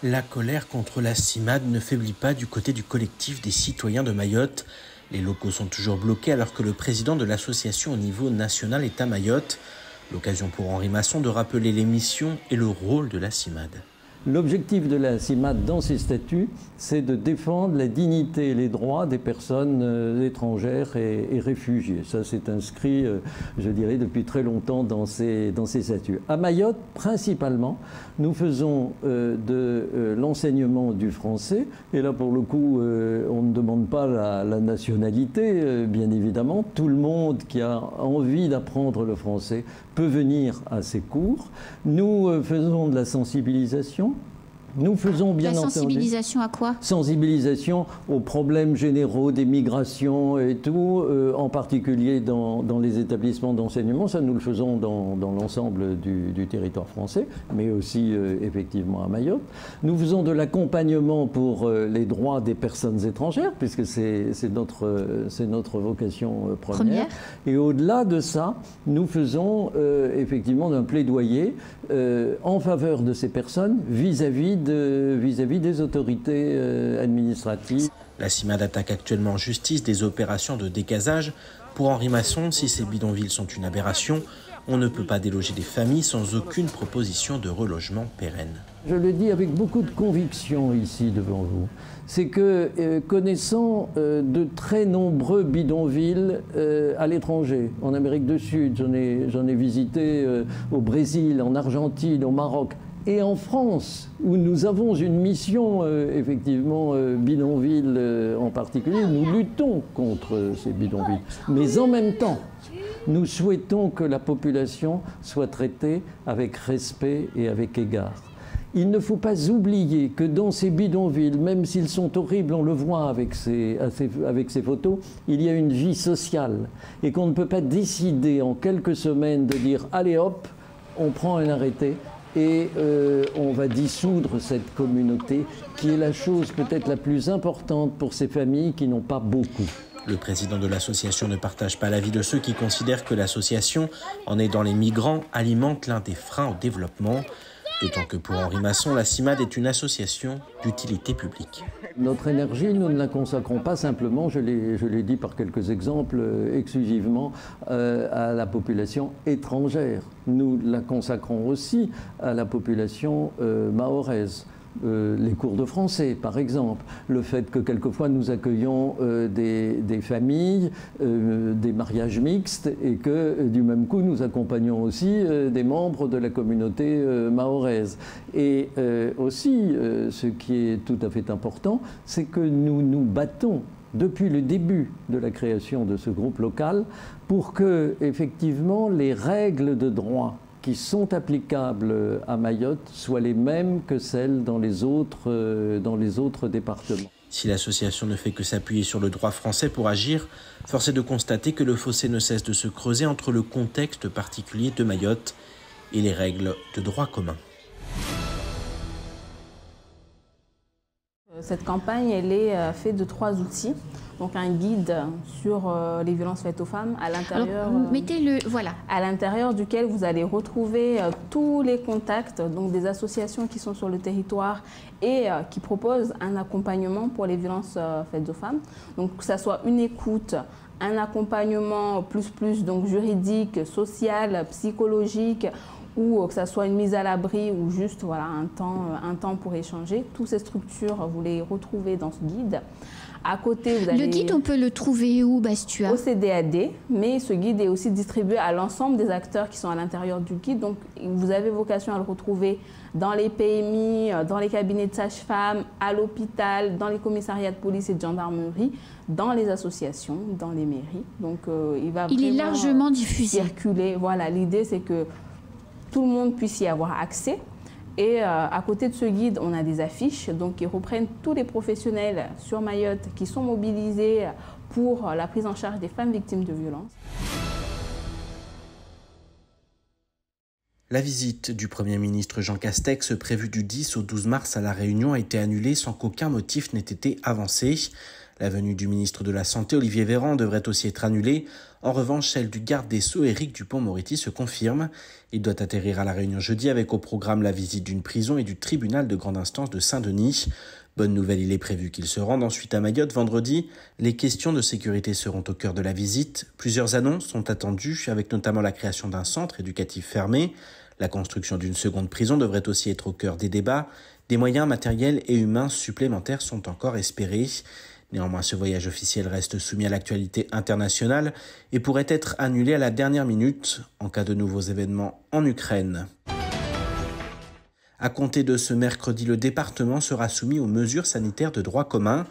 La colère contre la CIMAD ne faiblit pas du côté du collectif des citoyens de Mayotte. Les locaux sont toujours bloqués alors que le président de l'association au niveau national est à Mayotte. L'occasion pour Henri Masson de rappeler les missions et le rôle de la CIMAD. L'objectif de la CIMAD dans ses statuts, c'est de défendre la dignité et les droits des personnes étrangères et réfugiées. Ça, c'est inscrit, je dirais, depuis très longtemps dans ses statuts. À Mayotte, principalement, nous faisons de l'enseignement du français. Et là, pour le coup, on ne demande pas la nationalité, bien évidemment. Tout le monde qui a envie d'apprendre le français peut venir à ces cours. Nous faisons de la sensibilisation. Nous faisons bien entendu... La sensibilisation à quoi? Sensibilisation aux problèmes généraux des migrations et tout, en particulier dans les établissements d'enseignement. Ça, nous le faisons dans l'ensemble du territoire français, mais aussi effectivement à Mayotte. Nous faisons de l'accompagnement pour les droits des personnes étrangères, puisque c'est notre vocation première. Et au-delà de ça, nous faisons effectivement un plaidoyer en faveur de ces personnes vis-à-vis des autorités administratives. La CIMAD attaque actuellement en justice des opérations de dégazage. Pour Henri Masson, si ces bidonvilles sont une aberration, on ne peut pas déloger des familles sans aucune proposition de relogement pérenne. Je le dis avec beaucoup de conviction ici devant vous. C'est que connaissant de très nombreux bidonvilles à l'étranger, en Amérique du Sud, j'en ai visité au Brésil, en Argentine, au Maroc, et en France, où nous avons une mission, effectivement, bidonville en particulier, nous luttons contre ces bidonvilles. Mais en même temps, nous souhaitons que la population soit traitée avec respect et avec égard. Il ne faut pas oublier que dans ces bidonvilles, même s'ils sont horribles, on le voit avec ces photos, il y a une vie sociale. Et qu'on ne peut pas décider en quelques semaines de dire « allez hop, on prend un arrêté ». Et on va dissoudre cette communauté qui est la chose peut-être la plus importante pour ces familles qui n'ont pas beaucoup. Le président de l'association ne partage pas l'avis de ceux qui considèrent que l'association, en aidant les migrants, alimente l'un des freins au développement. D'autant que pour Henri Masson, la CIMAD est une association d'utilité publique. Notre énergie, nous ne la consacrons pas simplement, je l'ai dit par quelques exemples, exclusivement à la population étrangère. Nous la consacrons aussi à la population mahoraise. Les cours de français, par exemple, le fait que quelquefois nous accueillons des familles, des mariages mixtes, et que du même coup nous accompagnons aussi des membres de la communauté mahoraise. Et aussi, ce qui est tout à fait important, c'est que nous nous battons depuis le début de la création de ce groupe local pour que, effectivement, les règles de droit qui sont applicables à Mayotte soient les mêmes que celles dans les autres départements. Si l'association ne fait que s'appuyer sur le droit français pour agir, force est de constater que le fossé ne cesse de se creuser entre le contexte particulier de Mayotte et les règles de droit commun. Cette campagne, elle est faite de 3 outils. Donc un guide sur les violences faites aux femmes à l'intérieur. Voilà. À l'intérieur duquel vous allez retrouver tous les contacts donc des associations qui sont sur le territoire et qui proposent un accompagnement pour les violences faites aux femmes. Donc que ça soit une écoute, un accompagnement plus donc juridique, social, psychologique, ou que ça soit une mise à l'abri ou juste voilà, un temps pour échanger. Toutes ces structures, vous les retrouvez dans ce guide. À côté, vous avez... Le guide, on peut le trouver où, Bastua? Au CDAD, mais ce guide est aussi distribué à l'ensemble des acteurs qui sont à l'intérieur du guide. Donc, vous avez vocation à le retrouver dans les PMI, dans les cabinets de sages-femmes, à l'hôpital, dans les commissariats de police et de gendarmerie, dans les associations, dans les mairies. Donc, il est largement diffusé. Circuler. Voilà, l'idée, c'est que tout le monde puisse y avoir accès. Et à côté de ce guide, on a des affiches donc, qui reprennent tous les professionnels sur Mayotte qui sont mobilisés pour la prise en charge des femmes victimes de violences. La visite du Premier ministre Jean Castex, prévue du 10 au 12 mars à La Réunion, a été annulée sans qu'aucun motif n'ait été avancé. La venue du ministre de la Santé, Olivier Véran, devrait aussi être annulée. En revanche, celle du garde des Sceaux, Éric Dupond-Moretti, se confirme. Il doit atterrir à La Réunion jeudi avec au programme la visite d'une prison et du tribunal de grande instance de Saint-Denis. Bonne nouvelle, il est prévu qu'il se rende ensuite à Mayotte vendredi. Les questions de sécurité seront au cœur de la visite. Plusieurs annonces sont attendues, avec notamment la création d'un centre éducatif fermé. La construction d'une seconde prison devrait aussi être au cœur des débats. Des moyens matériels et humains supplémentaires sont encore espérés. Néanmoins, ce voyage officiel reste soumis à l'actualité internationale et pourrait être annulé à la dernière minute en cas de nouveaux événements en Ukraine. À compter de ce mercredi, le département sera soumis aux mesures sanitaires de droit commun.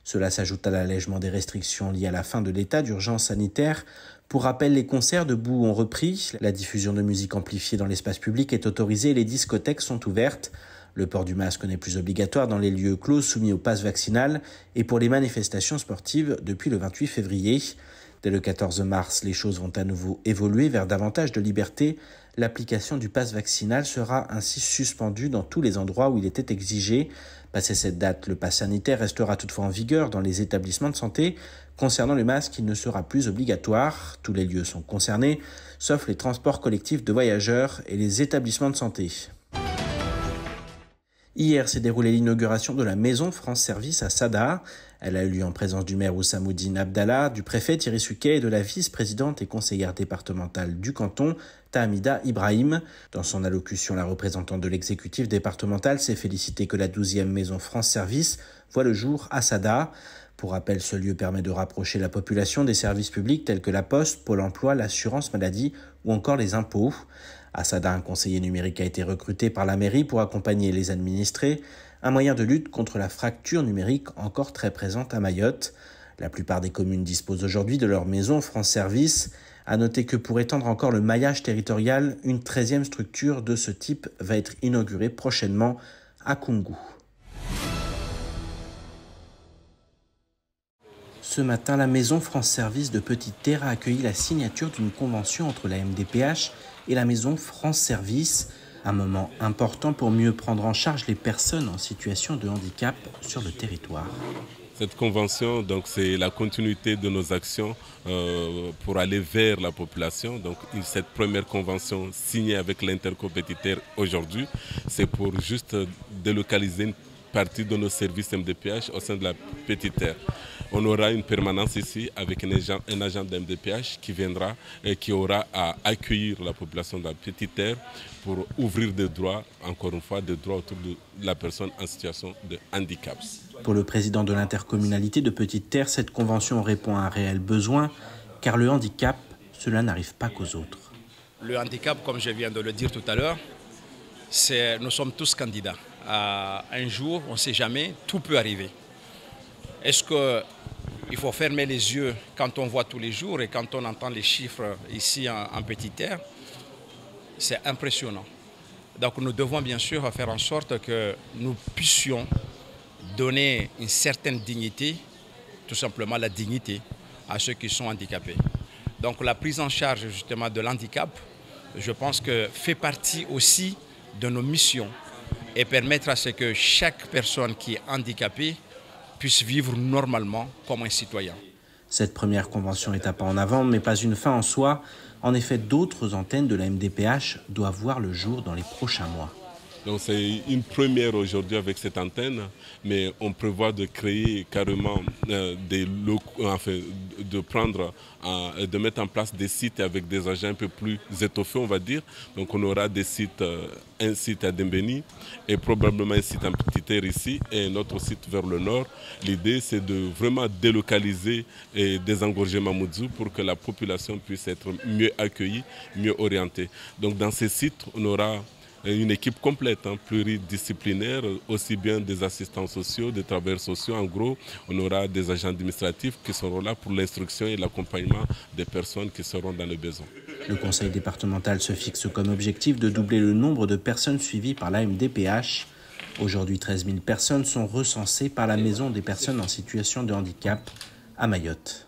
Cela s'ajoute à l'allègement des restrictions liées à la fin de l'état d'urgence sanitaire. Pour rappel, les concerts debout ont repris, la diffusion de musique amplifiée dans l'espace public est autorisée et les discothèques sont ouvertes. Le port du masque n'est plus obligatoire dans les lieux clos soumis au pass vaccinal et pour les manifestations sportives depuis le 28 février. Dès le 14 mars, les choses vont à nouveau évoluer vers davantage de liberté. L'application du pass vaccinal sera ainsi suspendue dans tous les endroits où il était exigé. Passé cette date, le pass sanitaire restera toutefois en vigueur dans les établissements de santé. Concernant le masque, il ne sera plus obligatoire. Tous les lieux sont concernés, sauf les transports collectifs de voyageurs et les établissements de santé. Hier s'est déroulée l'inauguration de la maison France Service à Sada. Elle a eu lieu en présence du maire Oussamoudine Abdallah, du préfet Thierry Suquet et de la vice-présidente et conseillère départementale du canton, Tahamida Ibrahim. Dans son allocution, la représentante de l'exécutif départemental s'est félicitée que la 12e maison France Service voit le jour à Sada. Pour rappel, ce lieu permet de rapprocher la population des services publics tels que la Poste, Pôle emploi, l'assurance maladie ou encore les impôts. À Sada, un conseiller numérique a été recruté par la mairie pour accompagner les administrés, un moyen de lutte contre la fracture numérique encore très présente à Mayotte. La plupart des communes disposent aujourd'hui de leur maison France Service. À noter que pour étendre encore le maillage territorial, une 13e structure de ce type va être inaugurée prochainement à Koungou. Ce matin, la maison France Service de Petite-Terre a accueilli la signature d'une convention entre la MDPH et la maison France Service, un moment important pour mieux prendre en charge les personnes en situation de handicap sur le territoire. Cette convention, donc, c'est la continuité de nos actions pour aller vers la population. Donc, cette première convention signée avec l'intercompétiteur aujourd'hui, c'est pour juste délocaliser une partie de nos services MDPH au sein de la Petite Terre. On aura une permanence ici avec un agent de MDPH qui viendra et qui aura à accueillir la population de la Petite Terre pour ouvrir des droits, encore une fois, des droits autour de la personne en situation de handicap. Pour le président de l'intercommunalité de Petite Terre, cette convention répond à un réel besoin, car le handicap, cela n'arrive pas qu'aux autres. Le handicap, comme je viens de le dire tout à l'heure, nous sommes tous candidats. Un jour, on ne sait jamais, tout peut arriver. Est-ce qu'il faut fermer les yeux quand on voit tous les jours et quand on entend les chiffres ici en Petite Terre? C'est impressionnant. Donc nous devons bien sûr faire en sorte que nous puissions donner une certaine dignité, tout simplement la dignité, à ceux qui sont handicapés. Donc la prise en charge justement de l'handicap, je pense que fait partie aussi de nos missions et permettre à ce que chaque personne qui est handicapée puisse vivre normalement comme un citoyen. Cette première convention est un pas en avant, mais pas une fin en soi. En effet, d'autres antennes de la MDPH doivent voir le jour dans les prochains mois. Donc c'est une première aujourd'hui avec cette antenne, mais on prévoit de créer carrément des locaux, enfin, de mettre en place des sites avec des agents un peu plus étoffés, on va dire. Donc on aura des sites, un site à Dembéni et probablement un site en Petite Terre ici et un autre site vers le nord. L'idée c'est de vraiment délocaliser et désengorger Mamoudzou pour que la population puisse être mieux accueillie, mieux orientée. Donc dans ces sites, on aura une équipe complète, pluridisciplinaire, aussi bien des assistants sociaux, des travailleurs sociaux. En gros, on aura des agents administratifs qui seront là pour l'instruction et l'accompagnement des personnes qui seront dans le besoin. Le conseil départemental se fixe comme objectif de doubler le nombre de personnes suivies par la MDPH. Aujourd'hui, 13 000 personnes sont recensées par la Maison des personnes en situation de handicap à Mayotte.